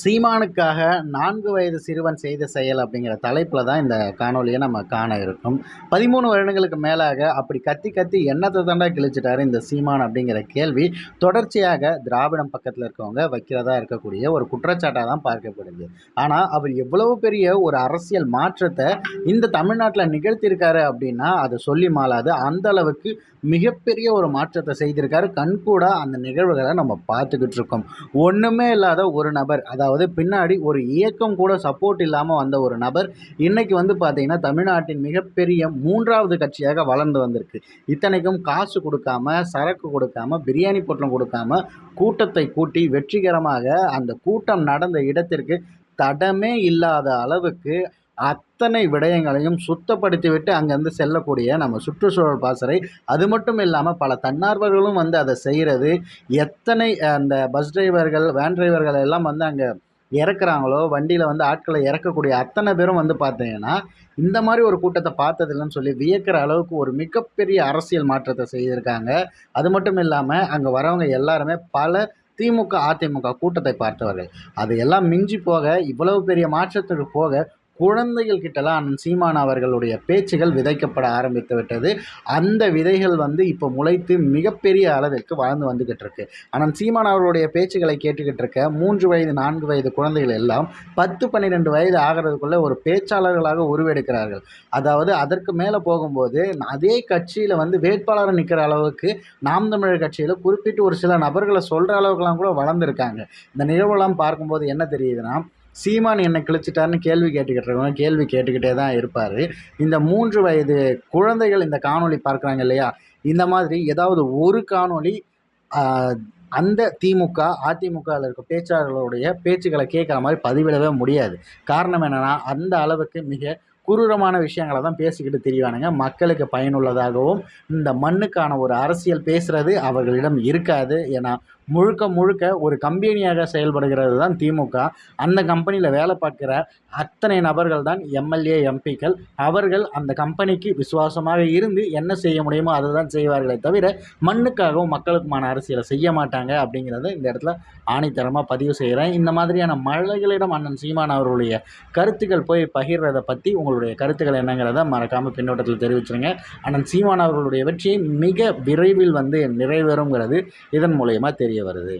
சீமானுக்காக 4 வயது சிறுவன் செய்த செயல் அப்படிங்கிற தலைப்பில் தான் இந்த காணொலியை நம்ம காண இருக்கோம். 13 வருடங்களுக்கு மேலாக அப்படி கத்தி கத்தி எண்ணத்தை தாண்டா கிழிச்சிட்டாரு இந்த சீமான் அப்படிங்கிற கேள்வி தொடர்ச்சியாக திராவிடம் பக்கத்தில் இருக்கவங்க வைக்கிறதா இருக்கக்கூடிய ஒரு குற்றச்சாட்டாக தான் பார்க்கப்படுது. ஆனால் அவர் எவ்வளவு பெரிய ஒரு அரசியல் மாற்றத்தை இந்த தமிழ்நாட்டில் நிகழ்த்தியிருக்காரு அப்படின்னா அதை சொல்லி மாளாது. அந்த அளவுக்கு மிகப்பெரிய ஒரு மாற்றத்தை செய்திருக்காரு. கண்கூட அந்த நிகழ்வுகளை நம்ம பார்த்துக்கிட்டு இருக்கோம். ஒன்றுமே இல்லாத ஒரு நபர், அதாவது பின்னாடி ஒரு இயக்கம் கூட சப்போர்ட் இல்லாமல் வந்த ஒரு நபர் இன்னைக்கு பார்த்தீங்கன்னா தமிழ்நாட்டின் மிகப்பெரிய 3வது கட்சியாக வளர்ந்து வந்திருக்கு. இத்தனைக்கும் காசு கொடுக்காம, சரக்கு கொடுக்காம, பிரியாணி பொட்டலம் கொடுக்காம கூட்டத்தை கூட்டி வெற்றிகரமாக அந்த கூட்டம் நடந்த இடத்திற்கு தடமே இல்லாத அளவுக்கு அத்தனை விடயங்களையும் சுத்தப்படுத்திவிட்டு அங்கேருந்து செல்லக்கூடிய நம்ம சுற்றுச்சூழல் பாசறை, அது மட்டும் இல்லாமல் பல தன்னார்வர்களும் அதை செய்கிறது. எத்தனை அந்த பஸ் டிரைவர்கள், வேன் டிரைவர்கள் எல்லாம் அங்கே இறக்குறாங்களோ, வண்டியில் ஆட்களை இறக்கக்கூடிய அத்தனை பேரும் பார்த்தீங்கன்னா இந்த மாதிரி ஒரு கூட்டத்தை பார்த்ததில்லைன்னு சொல்லி வியக்கிற அளவுக்கு ஒரு மிகப்பெரிய அரசியல் மாற்றத்தை செய்திருக்காங்க. அது மட்டும் இல்லாமல் அங்கே வரவங்க எல்லாருமே பல திமுக, அதிமுக கூட்டத்தை பார்த்தவர்கள். அது எல்லாம் மிஞ்சி போக, இவ்வளவு பெரிய மாற்றத்துக்கு போக குழந்தைகள் கிட்டலாம் சீமான் அவர்களுடைய பேச்சுகள் விதைக்கப்பட ஆரம்பித்து விட்டது. அந்த விதைகள் இப்போ முளைத்து மிகப்பெரிய அளவிற்கு வளர்ந்து வந்துக்கிட்டு இருக்கு. ஆனால் சீமான் அவர்களுடைய பேச்சுகளை கேட்டுக்கிட்டு இருக்க 3 வயது 4 வயது குழந்தைகள் எல்லாம் 10 12 வயது ஆகிறதுக்குள்ள ஒரு பேச்சாளர்களாக உருவெடுக்கிறார்கள். அதாவது அதற்கு மேலே போகும்போது அதே கட்சியில் வேட்பாளரை நிற்கிற அளவுக்கு நாம் தமிழர் கட்சியில் குறிப்பிட்டு ஒரு சில நபர்களை சொல்கிற அளவுக்குலாம் கூட வளர்ந்துருக்காங்க. இந்த நிகழ்வுலாம் பார்க்கும்போது என்ன தெரியுதுன்னா, சீமான் என்னை கிழிச்சிட்டாருன்னு கேள்வி கேட்டுக்கிட்டே தான் இருப்பார். இந்த 3 வயது குழந்தைகள் இந்த காணொளி பார்க்குறாங்க இல்லையா, இந்த மாதிரி ஏதாவது ஒரு காணொளி அந்த திமுக, அதிமுகவில் இருக்க பேச்சாளர்களுடைய பேச்சுக்களை கேட்குற மாதிரி பதிவிடவே முடியாது. காரணம் என்னென்னா, அந்த அளவுக்கு மிக குரூரமான விஷயங்களை தான் பேசிக்கிட்டு திரிவானுங்க. மக்களுக்கு பயனுள்ளதாகவும் இந்த மண்ணுக்கான ஒரு அரசியல் பேசுகிறது அவர்களிடம் இருக்காது. ஏன்னா முழுக்க ஒரு கம்பெனியாக செயல்படுகிறது தான் திமுக. அந்த கம்பெனியில் வேலை பார்க்குற அத்தனை நபர்கள் தான் எம்எல்ஏ, எம்பிக்கள். அவர்கள் அந்த கம்பெனிக்கு விசுவாசமாக இருந்து என்ன செய்ய முடியுமோ அதை தான் செய்வார்களே தவிர மண்ணுக்காகவும் மக்களுக்குமான அரசியலை செய்ய மாட்டாங்க அப்படிங்கிறத இந்த இடத்துல ஆணித்தரமாக பதிவு செய்கிறேன். இந்த மாதிரியான மழைகளிடம் அண்ணன் சீமான் அவர்களுடைய கருத்துக்கள் போய் பகிர்றதை பற்றி உங்களுடைய கருத்துக்கள் என்னங்கிறத மறக்காமல் பின்னோட்டத்தில் தெரிவிச்சுருங்க. அண்ணன் சீமான் அவர்களுடைய வெற்றி மிக விரைவில் நிறைவேறுங்கிறது இதன் மூலயமா தெரிய வருது.